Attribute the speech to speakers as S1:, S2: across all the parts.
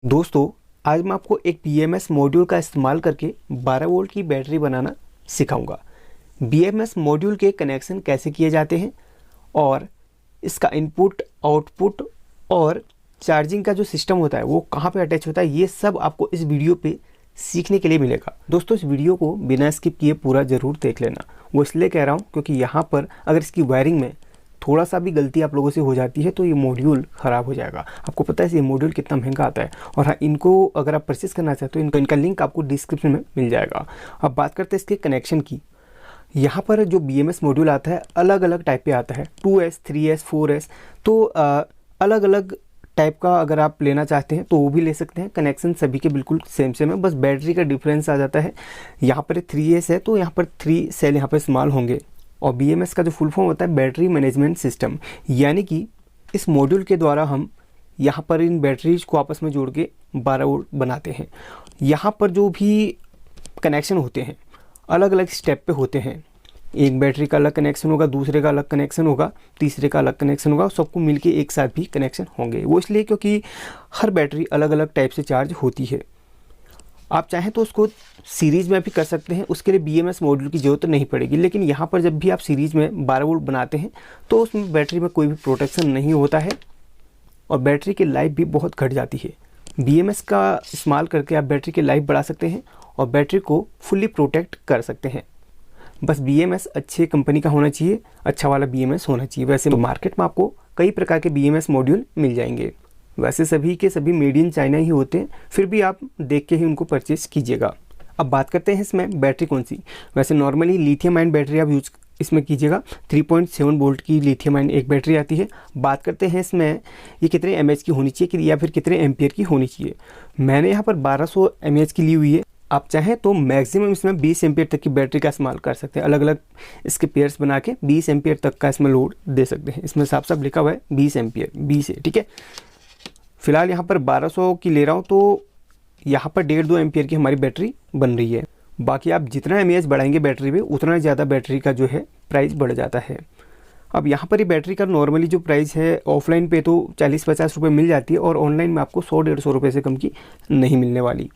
S1: दोस्तों, आज मैं आपको एक BMS मॉड्यूल का इस्तेमाल करके 12 वोल्ट की बैटरी बनाना सिखाऊंगा। BMS मॉड्यूल के कनेक्शन कैसे किए जाते हैं और इसका इनपुट, आउटपुट और चार्जिंग का जो सिस्टम होता है वो कहाँ पे अटैच होता है, ये सब आपको इस वीडियो पे सीखने के लिए मिलेगा। दोस्तों, इस वीडियो को बिना स्किप किए पूरा ज़रूर देख लेना। वो इसलिए कह रहा हूँ क्योंकि यहाँ पर अगर इसकी वायरिंग में थोड़ा सा भी गलती आप लोगों से हो जाती है तो ये मॉड्यूल ख़राब हो जाएगा। आपको पता है ये मॉड्यूल कितना महंगा आता है, और हाँ, इनको अगर आप परचेस करना चाहते हो इनका लिंक आपको डिस्क्रिप्शन में मिल जाएगा। अब बात करते हैं इसके कनेक्शन की। यहाँ पर जो BMS मॉड्यूल आता है अलग अलग टाइप पे आता है, 2S, 3S, 4S। तो अलग अलग टाइप का अगर आप लेना चाहते हैं तो वो भी ले सकते हैं। कनेक्शन सभी के बिल्कुल सेम सेम है, बस बैटरी का डिफरेंस आ जाता है। यहाँ पर 3S है तो यहाँ पर 3 सेल यहाँ पर इस्तेमाल होंगे। और BMS का जो फुल फॉर्म होता है बैटरी मैनेजमेंट सिस्टम, यानी कि इस मॉड्यूल के द्वारा हम यहाँ पर इन बैटरीज को आपस में जोड़ के 12 वोल्ट बनाते हैं। यहाँ पर जो भी कनेक्शन होते हैं अलग अलग स्टेप पे होते हैं। एक बैटरी का अलग कनेक्शन होगा, दूसरे का अलग कनेक्शन होगा, तीसरे का अलग कनेक्शन होगा, सबको मिलके एक साथ भी कनेक्शन होंगे। वो इसलिए क्योंकि हर बैटरी अलग अलग टाइप से चार्ज होती है। आप चाहें तो उसको सीरीज़ में भी कर सकते हैं, उसके लिए BMS मॉड्यूल की ज़रूरत नहीं पड़ेगी। लेकिन यहाँ पर जब भी आप सीरीज़ में 12 वोल्ट बनाते हैं तो उसमें बैटरी में कोई भी प्रोटेक्शन नहीं होता है और बैटरी की लाइफ भी बहुत घट जाती है। BMS का इस्तेमाल करके आप बैटरी की लाइफ बढ़ा सकते हैं और बैटरी को फुल्ली प्रोटेक्ट कर सकते हैं। बस BMS अच्छे कंपनी का होना चाहिए, अच्छा वाला BMS होना चाहिए। वैसे मार्केट में आपको कई प्रकार के BMS मॉड्यूल मिल जाएंगे। वैसे सभी के सभी मेड इन चाइना ही होते हैं, फिर भी आप देख के ही उनको परचेस कीजिएगा। अब बात करते हैं इसमें बैटरी कौन सी। वैसे नॉर्मली लिथियम आयन बैटरी आप यूज इसमें कीजिएगा। 3.7 वोल्ट की लिथियम आयन एक बैटरी आती है। बात करते हैं इसमें ये कितने mAh की होनी चाहिए या फिर कितने एम्पियर की होनी चाहिए। मैंने यहाँ पर 1200 mAh की ली हुई है। आप चाहें तो मैक्सिमम इसमें 20 एम्पियर तक की बैटरी का इस्तेमाल कर सकते हैं। अलग अलग इसके पेयर्स बना के 20 एम्पियर तक का इसमें लोड दे सकते हैं। इसमें साफ साफ लिखा हुआ है 20 एम्पियर, 20 है, ठीक है। फिलहाल यहाँ पर 1200 की ले रहा हूँ तो यहाँ पर 1.5-2 एम्पियर की हमारी बैटरी बन रही है। बाकी आप जितना mAh बढ़ाएंगे बैटरी में उतना ज़्यादा बैटरी का जो है प्राइस बढ़ जाता है। अब यहाँ पर ही बैटरी का नॉर्मली जो प्राइस है ऑफलाइन पे तो 40-50 रुपये मिल जाती है और ऑनलाइन में आपको 100-150 रुपये से कम की नहीं मिलने वाली।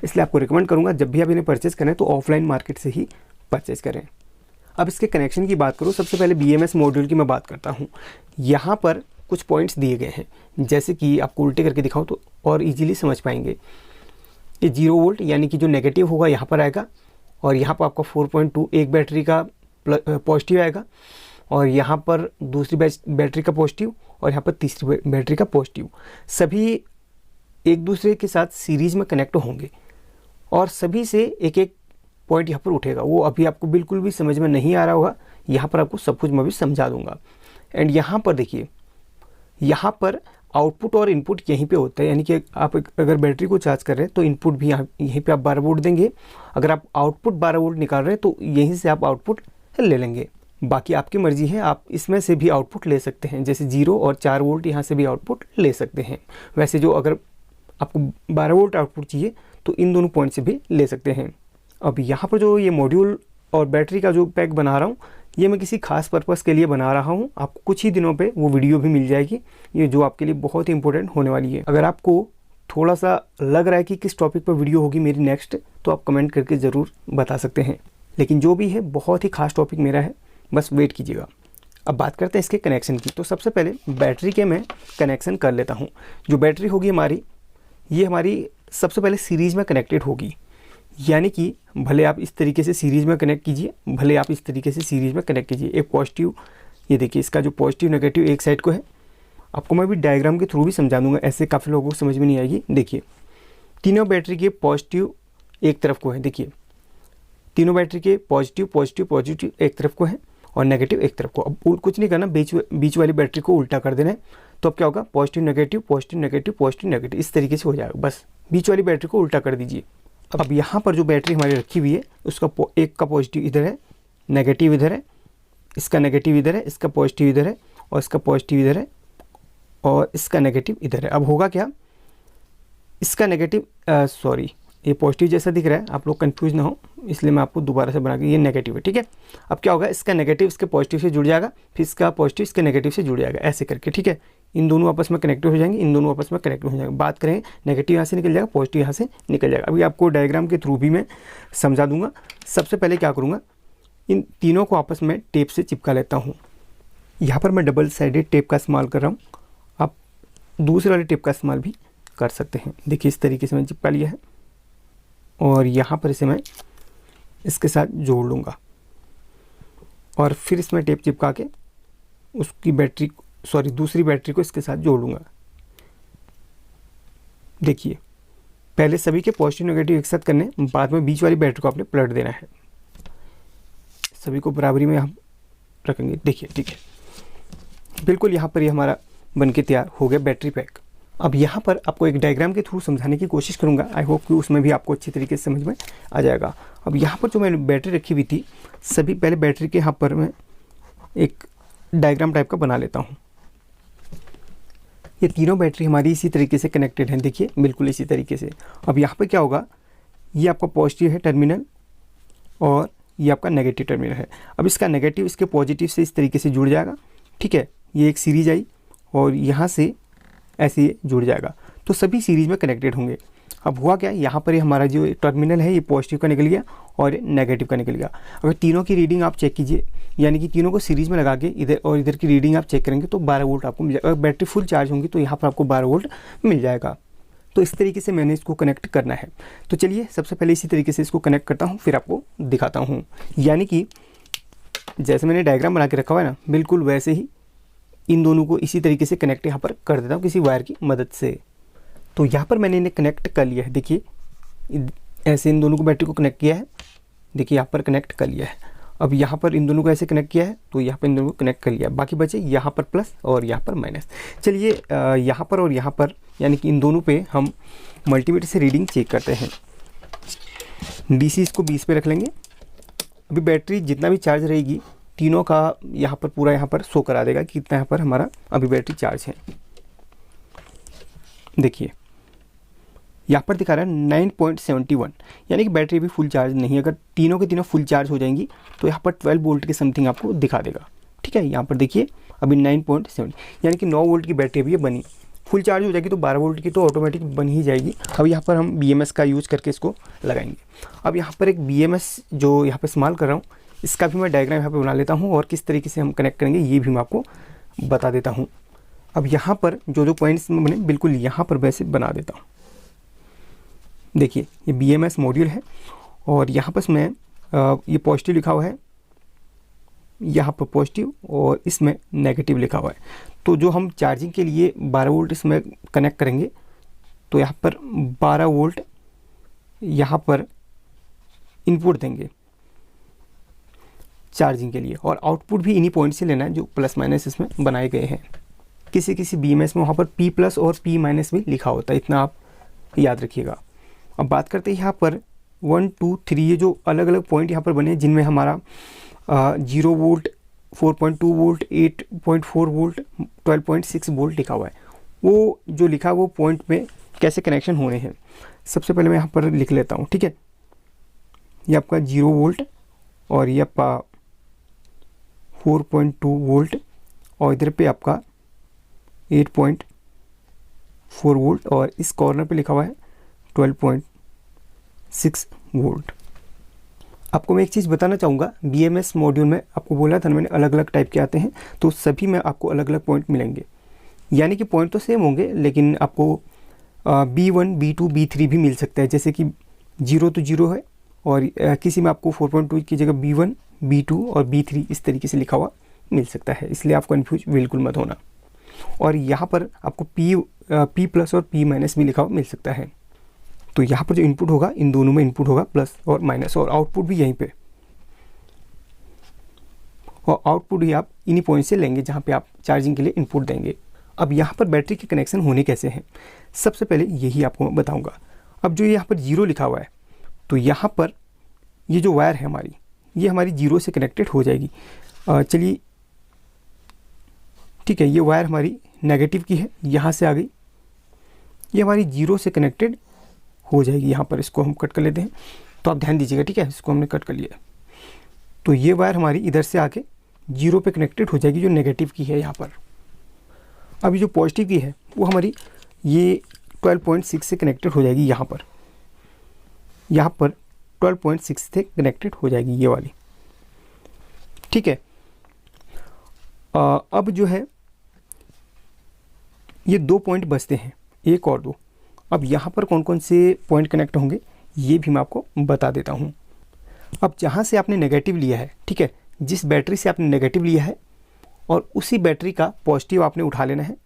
S1: इसलिए आपको रिकमेंड करूँगा जब भी आप इन्हें परचेज़ करें तो ऑफलाइन मार्केट से ही परचेज़ करें। अब इसके कनेक्शन की बात करूँ, सबसे पहले BMS मॉड्यूल की मैं बात करता हूँ। यहाँ पर कुछ पॉइंट्स दिए गए हैं, जैसे कि आपको उल्टे करके दिखाऊँ तो और इजीली समझ पाएंगे। ये 0 वोल्ट यानी कि जो नेगेटिव होगा यहाँ पर आएगा, और यहाँ पर आपका 4.2 एक बैटरी का पॉजिटिव आएगा, और यहाँ पर दूसरी बैटरी का पॉजिटिव, और यहाँ पर तीसरी बैटरी का पॉजिटिव। सभी एक दूसरे के साथ सीरीज़ में कनेक्ट होंगे और सभी से एक एक पॉइंट यहाँ पर उठेगा। वो अभी आपको बिल्कुल भी समझ में नहीं आ रहा होगा, यहाँ पर आपको सब कुछ मैं भी समझा दूंगा। एंड यहाँ पर देखिए, यहाँ पर आउटपुट और इनपुट यहीं पे होता है, यानी कि आप अगर बैटरी को चार्ज कर रहे हैं तो इनपुट भी यहीं पे आप 12 वोल्ट देंगे। अगर आप आउटपुट 12 वोल्ट निकाल रहे हैं तो यहीं से आप आउटपुट ले लेंगे। बाकी आपकी मर्जी है, आप इसमें से भी आउटपुट ले सकते हैं, जैसे 0 और 4 वोल्ट यहाँ से भी आउटपुट ले सकते हैं। वैसे जो अगर आपको 12 वोल्ट आउटपुट चाहिए तो इन दोनों पॉइंट से भी ले सकते हैं। अब यहाँ पर जो ये मॉड्यूल और बैटरी का जो पैक बना रहा हूँ ये मैं किसी खास पर्पस के लिए बना रहा हूँ। आपको कुछ ही दिनों पे वो वीडियो भी मिल जाएगी, ये जो आपके लिए बहुत ही इंपॉर्टेंट होने वाली है। अगर आपको थोड़ा सा लग रहा है कि किस टॉपिक पर वीडियो होगी मेरी नेक्स्ट, तो आप कमेंट करके ज़रूर बता सकते हैं। लेकिन जो भी है बहुत ही खास टॉपिक मेरा है, बस वेट कीजिएगा। अब बात करते हैं इसके कनेक्शन की। तो सबसे पहले बैटरी के मैं कनेक्शन कर लेता हूँ। जो बैटरी होगी हमारी, ये हमारी सबसे पहले सीरीज़ में कनेक्टेड होगी, यानी कि भले आप इस तरीके से सीरीज़ में कनेक्ट कीजिए, भले आप इस तरीके से सीरीज़ में कनेक्ट कीजिए। एक पॉजिटिव, ये देखिए इसका जो पॉजिटिव नेगेटिव एक साइड को है, आपको मैं भी डायग्राम के थ्रू भी समझा दूंगा, ऐसे काफ़ी लोगों को समझ में नहीं आएगी। देखिए तीनों बैटरी के पॉजिटिव एक तरफ को है, देखिए तीनों बैटरी के पॉजिटिव पॉजिटिव पॉजिटिव एक तरफ को है और नेगेटिव एक तरफ को। अब कुछ नहीं करना, बीच वाली बैटरी को उल्टा कर देना है, तो अब क्या होगा, positive negative positive negative positive negative, इस तरीके से हो जाएगा। बस बीच वाली बैटरी को उल्टा कर दीजिए। अब यहाँ पर जो बैटरी हमारी रखी हुई है उसका एक का पॉजिटिव इधर है, नेगेटिव इधर है, इसका नेगेटिव इधर है, इसका पॉजिटिव इधर है, और इसका पॉजिटिव इधर है, और इसका नेगेटिव इधर है। अब होगा क्या, इसका नेगेटिव ये पॉजिटिव जैसा दिख रहा है, आप लोग कंफ्यूज ना हो, इसलिए मैं आपको दोबारा से बना के, ये नेगेटिव है, ठीक है। अब क्या होगा, इसका नेगेटिव इसके पॉजिटिव से जुड़ जाएगा, फिर इसका पॉजिटिव इसके नेगेटिव से जुड़ जाएगा, ऐसे करके, ठीक है। इन दोनों आपस में कनेक्टेड हो जाएंगे, इन दोनों आपस में कनेक्टेड हो जाएंगे। बात करें, नेगेटिव यहाँ से निकल जाएगा, पॉजिटिव यहाँ से निकल जाएगा। अभी आपको डायग्राम के थ्रू भी मैं समझा दूंगा। सबसे पहले क्या करूँगा, इन तीनों को आपस में टेप से चिपका लेता हूँ। यहाँ पर मैं डबल साइडेड टेप का इस्तेमाल कर रहा हूँ, आप दूसरे वाले टेप का इस्तेमाल भी कर सकते हैं। देखिए इस तरीके से मैंने चिपका लिया है और यहाँ पर इसे मैं इसके साथ जोड़ लूँगा और फिर इसमें टेप चिपका के उसकी बैटरी, दूसरी बैटरी को इसके साथ जोड़ लूँगा। देखिए पहले सभी के पॉजिटिव नेगेटिव एक साथ करने, बाद में बीच वाली बैटरी को आपने पलट देना है। सभी को बराबरी में हम रखेंगे। देखिए ठीक है, बिल्कुल यहाँ पर ये हमारा बनके तैयार हो गया बैटरी पैक। अब यहाँ पर आपको एक डायग्राम के थ्रू समझाने की कोशिश करूँगा। आई होप कि उसमें भी आपको अच्छी तरीके से समझ में आ जाएगा। अब यहाँ पर जो मैंने बैटरी रखी हुई थी, सभी पहले बैटरी के यहाँ पर मैं एक डायग्राम टाइप का बना लेता हूँ। ये तीनों बैटरी हमारी इसी तरीके से कनेक्टेड हैं, देखिए बिल्कुल इसी तरीके से। अब यहाँ पर क्या होगा, ये आपका पॉजिटिव है टर्मिनल और ये आपका नेगेटिव टर्मिनल है। अब इसका नेगेटिव इसके पॉजिटिव से इस तरीके से जुड़ जाएगा, ठीक है। ये एक सीरीज आई और यहाँ से ऐसे जुड़ जाएगा, तो सभी सीरीज में कनेक्टेड होंगे। अब हुआ क्या, यहाँ पर ये हमारा जो टर्मिनल है ये पॉजिटिव का निकल गया और ये नेगेटिव का निकल गया। अगर तीनों की रीडिंग आप चेक कीजिए, यानी कि तीनों को सीरीज में लगा के इधर और इधर की रीडिंग आप चेक करेंगे तो 12 वोल्ट आपको मिल जाएगा। अगर बैटरी फुल चार्ज होंगी तो यहाँ पर आपको 12 वोल्ट मिल जाएगा। तो इस तरीके से मैंने इसको कनेक्ट करना है। तो चलिए सबसे पहले इसी तरीके से इसको कनेक्ट करता हूँ, फिर आपको दिखाता हूँ। यानी कि जैसे मैंने डायग्राम बना के रखा हुआ है ना, बिल्कुल वैसे ही इन दोनों को इसी तरीके से कनेक्ट यहाँ पर कर देता हूँ किसी वायर की मदद से। तो यहाँ पर मैंने इन्हें कनेक्ट कर लिया है। देखिए ऐसे इन दोनों को बैटरी को कनेक्ट किया है, देखिए यहाँ पर कनेक्ट कर लिया है। अब यहाँ पर इन दोनों को ऐसे कनेक्ट किया है, तो यहाँ पर इन दोनों को कनेक्ट कर लिया। बाकी बचे यहाँ पर प्लस और यहाँ पर माइनस। चलिए यहाँ पर और यहाँ पर, यानी कि इन दोनों पे हम मल्टीमीटर से रीडिंग चेक करते हैं। DC इसको 20 पे रख लेंगे। अभी बैटरी जितना भी चार्ज रहेगी, तीनों का यहाँ पर पूरा यहाँ पर शो करा देगा कि कितना यहाँ पर हमारा अभी बैटरी चार्ज है। देखिए यहाँ पर दिखा रहा है 9.71, यानी कि बैटरी भी फुल चार्ज नहीं है। अगर तीनों के तीनों फुल चार्ज हो जाएंगी तो यहाँ पर 12 वोल्ट के समथिंग आपको दिखा देगा, ठीक है। यहाँ पर देखिए अभी 9.7, यानी कि 9 वोल्ट की बैटरी अभी ये बनी। फुल चार्ज हो जाएगी तो 12 वोल्ट की तो ऑटोमेटिक बन ही जाएगी। अब यहाँ पर हम BMS का यूज़ करके इसको लगाएंगे। अब यहाँ पर एक BMS जो यहाँ पर इस्तेमाल कर रहा हूँ, इसका भी मैं डायग्राम यहाँ पर बना लेता हूँ और किस तरीके से हम कनेक्ट करेंगे ये भी मैं आपको बता देता हूँ। अब यहाँ पर जो पॉइंट्स में बने, बिल्कुल यहाँ पर वैसे बना देता हूँ। देखिए ये BMS मॉड्यूल है और यहाँ पर मैं ये पॉजिटिव लिखा हुआ है, यहाँ पर पॉजिटिव और इसमें नेगेटिव लिखा हुआ है। तो जो हम चार्जिंग के लिए 12 वोल्ट इसमें कनेक्ट करेंगे, तो यहाँ पर 12 वोल्ट यहाँ पर इनपुट देंगे चार्जिंग के लिए, और आउटपुट भी इन्हीं पॉइंट से लेना है जो प्लस माइनस इसमें बनाए गए हैं। किसी किसी BMS में वहाँ पर P+ और P- भी लिखा होता है, इतना आप याद रखिएगा। अब बात करते हैं यहाँ पर 1 2 3, ये जो अलग अलग पॉइंट यहाँ पर बने हैं जिनमें हमारा 0 वोल्ट, 4.2 वोल्ट, 8.4 वोल्ट, 12.6 वोल्ट लिखा हुआ है। वो जो लिखा है वो पॉइंट में कैसे कनेक्शन होने हैं, सबसे पहले मैं यहाँ पर लिख लेता हूँ, ठीक है। ये आपका 0 वोल्ट और ये आपका 4.2 वोल्ट और इधर पे आपका 8.4 वोल्ट और इस कॉर्नर पे लिखा हुआ है 12.6 वोल्ट। आपको मैं एक चीज़ बताना चाहूँगा, BMS मॉड्यूल में आपको बोला था ना मैंने, अलग अलग टाइप के आते हैं, तो सभी में आपको अलग अलग पॉइंट मिलेंगे। यानी कि पॉइंट तो सेम होंगे, लेकिन आपको B1 B2 B3 भी मिल सकता है। जैसे कि 0 तो 0 है और किसी में आपको 4.2 की जगह B1 B2 और B3 इस तरीके से लिखा हुआ मिल सकता है, इसलिए आप कन्फ्यूज बिल्कुल मत होना। और यहाँ पर आपको P+ और P- भी लिखा हुआ मिल सकता है। तो यहाँ पर जो इनपुट होगा, इन दोनों में इनपुट होगा प्लस और माइनस, और आउटपुट भी यहीं पे, और आउटपुट ही आप इन्हीं पॉइंट से लेंगे जहाँ पे आप चार्जिंग के लिए इनपुट देंगे। अब यहाँ पर बैटरी के कनेक्शन होने कैसे हैं, सबसे पहले यही आपको मैं बताऊँगा। अब जो यहाँ पर 0 लिखा हुआ है, तो यहाँ पर ये जो वायर है हमारी, ये हमारी 0 से कनेक्टेड हो जाएगी। चलिए ठीक है, ये वायर हमारी नेगेटिव की है, यहाँ से आ गई, ये हमारी 0 से कनेक्टेड हो जाएगी। यहाँ पर इसको हम कट कर लेते हैं। तो आप ध्यान दीजिएगा, ठीक है। इसको हमने कट कर लिया। तो ये वायर हमारी इधर से आके 0 पे कनेक्टेड हो जाएगी, जो नेगेटिव की है यहाँ पर। अभी जो पॉजिटिव की है वो हमारी ये 12.6 से कनेक्टेड हो जाएगी यहाँ पर 12.6 से कनेक्टेड हो जाएगी ये वाली, ठीक है। अब जो है ये 2 पॉइंट बचते हैं, 1 और 2। अब यहाँ पर कौन कौन से पॉइंट कनेक्ट होंगे ये भी मैं आपको बता देता हूँ। अब जहाँ से आपने नेगेटिव लिया है, ठीक है, जिस बैटरी से आपने नेगेटिव लिया है और उसी बैटरी का पॉजिटिव आपने उठा लेना है।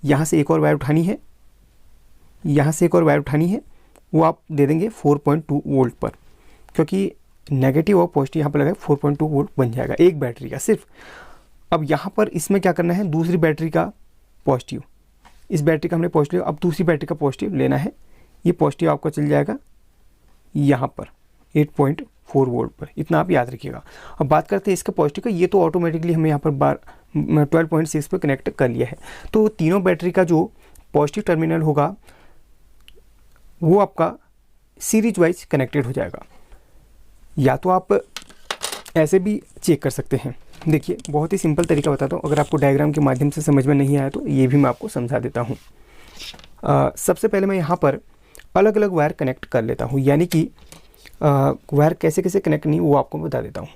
S1: यहाँ से एक और वायर उठानी है, यहाँ से एक और वायर उठानी है, वो आप दे देंगे 4.2 वोल्ट पर, क्योंकि नेगेटिव और पॉजिटिव यहाँ पर लगा 4.2 वोल्ट बन जाएगा एक बैटरी का सिर्फ। अब यहाँ पर इसमें क्या करना है, दूसरी बैटरी का पॉजिटिव, इस बैटरी का हमने पॉजिटिव, अब दूसरी बैटरी का पॉजिटिव लेना है। ये पॉजिटिव आपका चल जाएगा यहाँ पर 8.4 वोल्ट पर, इतना आप याद रखिएगा। अब बात करते हैं इसका पॉजिटिव का, ये तो ऑटोमेटिकली हमें यहाँ पर 12.6 पे कनेक्ट कर लिया है। तो तीनों बैटरी का जो पॉजिटिव टर्मिनल होगा वो आपका सीरीज वाइज कनेक्टेड हो जाएगा। या तो आप ऐसे भी चेक कर सकते हैं। देखिए बहुत ही सिंपल तरीका बताता हूँ, अगर आपको डायग्राम के माध्यम से समझ में नहीं आया तो ये भी मैं आपको समझा देता हूँ। सबसे पहले मैं यहाँ पर अलग अलग वायर कनेक्ट कर लेता हूँ, यानी कि वायर कैसे कैसे कनेक्ट नहीं वो आपको बता देता हूँ।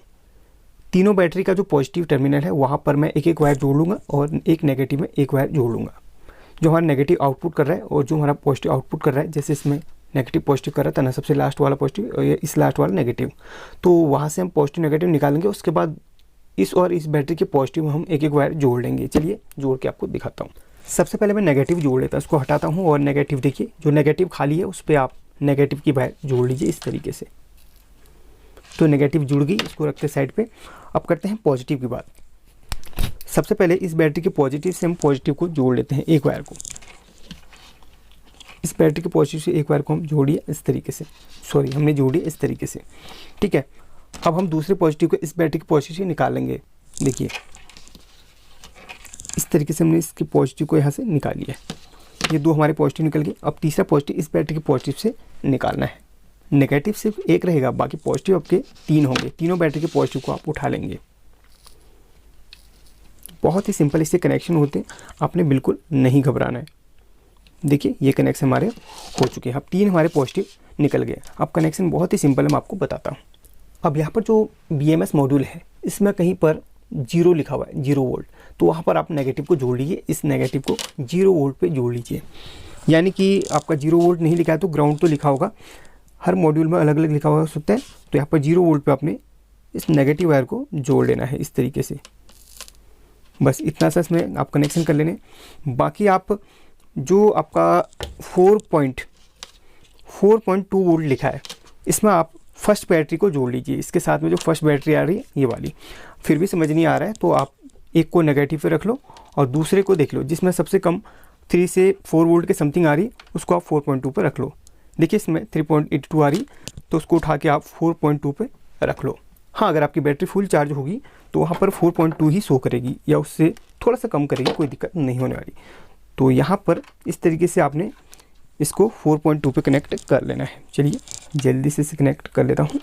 S1: तीनों बैटरी का जो पॉजिटिव टर्मिनल है वहाँ पर मैं एक एक वायर जोड़ लूँगा और एक नेगेटिव में एक वायर जोड़ लूँगा। जो हमारा नेगेटिव आउटपुट कर रहा है और जो हमारा पॉजिटिव आउटपुट कर रहा है, जैसे इसमें नेगेटिव पॉजिटिव कर रहा था ना, सबसे लास्ट वाला पॉजिटिव और इस लास्ट वाला नेगेटिव, तो वहाँ से हम पॉजिटिव नेगेटिव निकालेंगे। उसके बाद इस और इस बैटरी के पॉजिटिव हम एक एक वायर जोड़ लेंगे। चलिए जोड़ के आपको दिखाता हूँ। सबसे पहले मैं नेगेटिव जोड़ लेता हूँ, उसको हटाता हूँ और नेगेटिव, देखिए जो नेगेटिव खाली है उस पर आप नेगेटिव की वायर जोड़ लीजिए इस तरीके से। तो नेगेटिव जुड़ गई, इसको रखते साइड पे। अब करते हैं पॉजिटिव की बात। सबसे पहले इस बैटरी के पॉजिटिव से हम पॉजिटिव को जोड़ लेते हैं, एक वायर को। इस बैटरी के पॉजिटिव से एक वायर को हम जोड़िए इस तरीके से, सॉरी हमने जोड़ी इस तरीके से, ठीक है। अब हम दूसरे पॉजिटिव को इस बैटरी के पॉजिटिव से निकालेंगे। देखिए इस तरीके से हमने इसके पॉजिटिव को यहाँ से निकाल लिया, ये दो हमारे पॉजिटिव निकल गए। अब तीसरा पॉजिटिव इस बैटरी के पॉजिटिव से निकालना है। नेगेटिव सिर्फ एक रहेगा, बाकी पॉजिटिव आपके 3 होंगे। तीनों बैटरी के पॉजिटिव को आप उठा लेंगे। बहुत ही सिंपल इससे कनेक्शन होते हैं, आपने बिल्कुल नहीं घबराना है। देखिए ये कनेक्शन हमारे हो चुके हैं। अब 3 हमारे पॉजिटिव निकल गए। अब कनेक्शन बहुत ही सिंपल है, मैं आपको बताता हूँ। अब यहाँ पर जो BMS मॉड्यूल है इसमें कहीं पर 0 लिखा हुआ है, 0 वोल्ट, तो वहाँ पर आप नेगेटिव को जोड़ लीजिए, इस नेगेटिव को 0 वोल्ट पे जोड़ लीजिए। यानी कि आपका 0 वोल्ट नहीं लिखा है तो ग्राउंड तो लिखा होगा, हर मॉड्यूल में अलग अलग लिखा हुआ हो सकता है। तो यहाँ पर 0 वोल्ट पे आपने इस नेगेटिव वायर को जोड़ लेना है इस तरीके से। बस इतना सा इसमें आप कनेक्शन कर लेने। बाकी आप जो आपका 4.2 वोल्ट लिखा है इसमें आप फर्स्ट बैटरी को जोड़ लीजिए इसके साथ में, जो फर्स्ट बैटरी आ रही है ये वाली। फिर भी समझ नहीं आ रहा है तो आप एक को नेगेटिव पे रख लो और दूसरे को देख लो, जिसमें सबसे कम 3 से 4 वोल्ट के समथिंग आ रही उसको आप 4.2 पे रख लो। देखिए इसमें 3.82 आ रही तो उसको उठा के आप 4.2 पे रख लो। हाँ, अगर आपकी बैटरी फुल चार्ज होगी तो वहाँ पर 4.2 ही शो करेगी या उससे थोड़ा सा कम करेगी, कोई दिक्कत नहीं होने वाली। तो यहाँ पर इस तरीके से आपने इसको 4.2 पे कनेक्ट कर लेना है। चलिए जल्दी से इसे कनेक्ट कर लेता हूँ।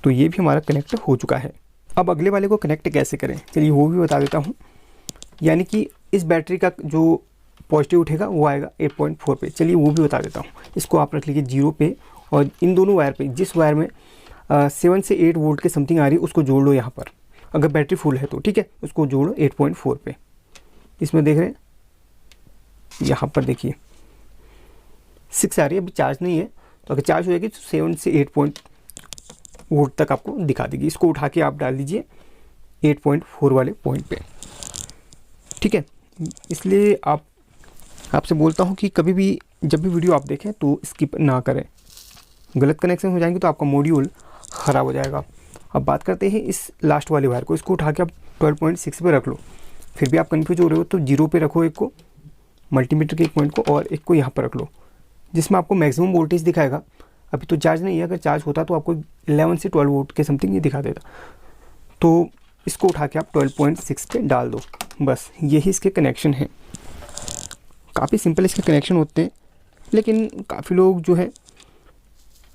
S1: तो ये भी हमारा कनेक्ट हो चुका है। अब अगले वाले को कनेक्ट कैसे करें चलिए वो भी बता देता हूँ। यानी कि इस बैटरी का जो पॉजिटिव उठेगा वो आएगा 8.4 पे, चलिए वो भी बता देता हूँ। इसको आप रख लीजिए 0 पे और इन दोनों वायर पे, जिस वायर में 7 से 8 वोल्ट के समथिंग आ रही है उसको जोड़ लो यहाँ पर, अगर बैटरी फुल है तो, ठीक है। उसको जोड़ो 8.4 पे। इसमें देख रहे हैं यहाँ पर देखिए 6 आ रही है, अभी चार्ज नहीं है, तो अगर चार्ज हो जाएगी तो 7 से 8 वोल्ट तक आपको दिखा देगी। इसको उठा के आप डाल दीजिए 8.4 वाले पॉइंट पे, ठीक है। इसलिए आपसे बोलता हूँ कि कभी भी जब भी वीडियो आप देखें तो स्किप ना करें, गलत कनेक्शन हो जाएंगे तो आपका मॉड्यूल ख़राब हो जाएगा। अब बात करते हैं इस लास्ट वाले वायर को, इसको उठा के आप 12.6 पे रख लो। फिर भी आप कन्फ्यूज हो रहे हो तो 0 पे रखो एक को, मल्टीमीटर के एक पॉइंट को, और एक को यहाँ पर रख लो जिसमें आपको मैक्सिमम वोल्टेज दिखाएगा। अभी तो चार्ज नहीं है, अगर चार्ज होता तो आपको 11 से 12 वोल्ट के समथिंग ये दिखा देता। तो इसको उठा के आप 12.6 पे डाल दो, बस यही इसके कनेक्शन हैं। काफ़ी सिंपल इसके कनेक्शन होते हैं, लेकिन काफ़ी लोग जो है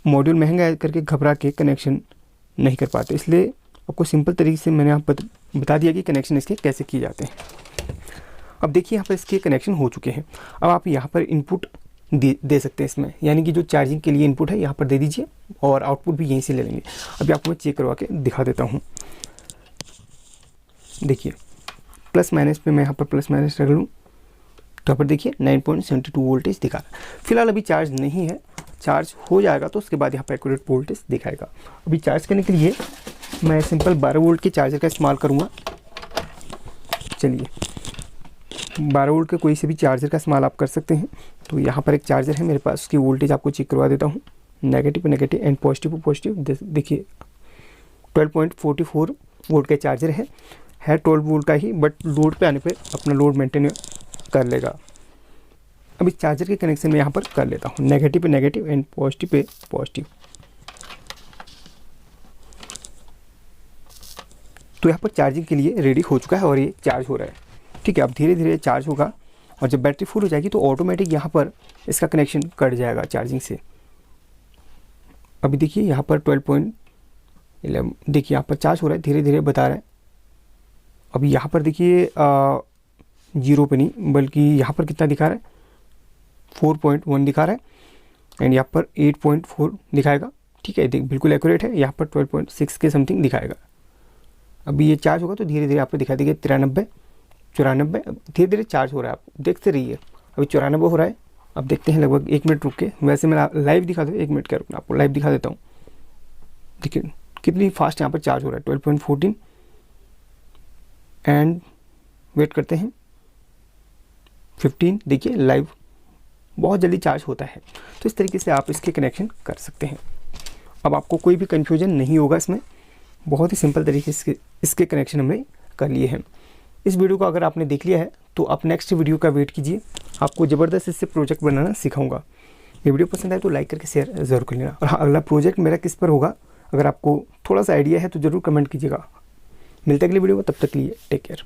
S1: मॉड्यूल महंगा है करके घबरा के कनेक्शन नहीं कर पाते, इसलिए आपको सिंपल तरीके से मैंने यहाँ पर बता दिया कि कनेक्शन इसके कैसे किए जाते हैं। अब देखिए यहाँ पर इसके कनेक्शन हो चुके हैं। अब आप यहाँ पर इनपुट दे सकते हैं इसमें, यानी कि जो चार्जिंग के लिए इनपुट है यहाँ पर दे दीजिए और आउटपुट भी यहीं से ले लेंगे। अभी आपको मैं चेक करवा के दिखा देता हूँ। देखिए प्लस माइनस पे मैं यहाँ पर प्लस माइनस रख लूँ तो यहाँ पर देखिए 9.72 वोल्टेज दिखा रहा है। फिलहाल अभी चार्ज नहीं है, चार्ज हो जाएगा तो उसके बाद यहाँ पर एक्यूरेट वोल्टेज दिखाएगा। अभी चार्ज करने के लिए मैं सिंपल 12 वोल्ट के चार्जर का इस्तेमाल करूँगा। चलिए 12 वोल्ट के कोई से भी चार्जर का इस्तेमाल आप कर सकते हैं। तो यहाँ पर एक चार्जर है मेरे पास, उसकी वोल्टेज आपको चेक करवा देता हूँ। Negative negative and positive positive. देखिए 12.44 वोल्ट का चार्जर है 12 वोल्ट का ही, बट लोड पे आने पे अपना लोड मेंटेन कर लेगा। अब इस चार्जर के कनेक्शन में यहाँ पर कर लेता हूँ, नेगेटिव पे negative and positive pay positive. तो यहाँ पर चार्जिंग के लिए रेडी हो चुका है और ये चार्ज हो रहा है। ठीक है, अब धीरे धीरे चार्ज होगा और जब बैटरी फुल हो जाएगी तो ऑटोमेटिक यहाँ पर इसका कनेक्शन कट जाएगा चार्जिंग से। अभी देखिए यहाँ पर 12.11 देखिए यहाँ पर चार्ज हो रहा है, धीरे धीरे बता रहा है। अभी यहाँ पर देखिए 0 पे नहीं बल्कि यहाँ पर कितना दिखा रहा है 4.1 दिखा रहा है एंड यहाँ पर 8.4 दिखाएगा। ठीक है, देख बिल्कुल एक्यूरेट है। यहाँ पर 12.6 के समथिंग दिखाएगा। अभी ये चार्ज होगा तो धीरे धीरे आपको दिखा देगा 93 94 धीरे धीरे चार्ज हो रहा है। आप देखते रहिए, अभी 94 हो रहा है। अब देखते हैं लगभग 1 मिनट रुक के, वैसे मैं लाइव दिखा दूँ 1 मिनट क्या रुकना, आपको लाइव दिखा देता हूँ। देखिए कितनी फास्ट यहाँ पर चार्ज हो रहा है 12.14 एंड वेट करते हैं 15। देखिए लाइव बहुत जल्दी चार्ज होता है। तो इस तरीके से आप इसके कनेक्शन कर सकते हैं। अब आपको कोई भी कन्फ्यूजन नहीं होगा इसमें, बहुत ही सिंपल तरीके से इसके कनेक्शन हमने कर लिए हैं। इस वीडियो को अगर आपने देख लिया है तो आप नेक्स्ट वीडियो का वेट कीजिए, आपको ज़बरदस्त इससे प्रोजेक्ट बनाना सिखाऊंगा। ये वीडियो पसंद आए तो लाइक करके शेयर ज़रूर कर लेना। और हाँ, अगला प्रोजेक्ट मेरा किस पर होगा अगर आपको थोड़ा सा आइडिया है तो ज़रूर कमेंट कीजिएगा। मिलते अगली वीडियो में, तब तक के लिए टेक केयर।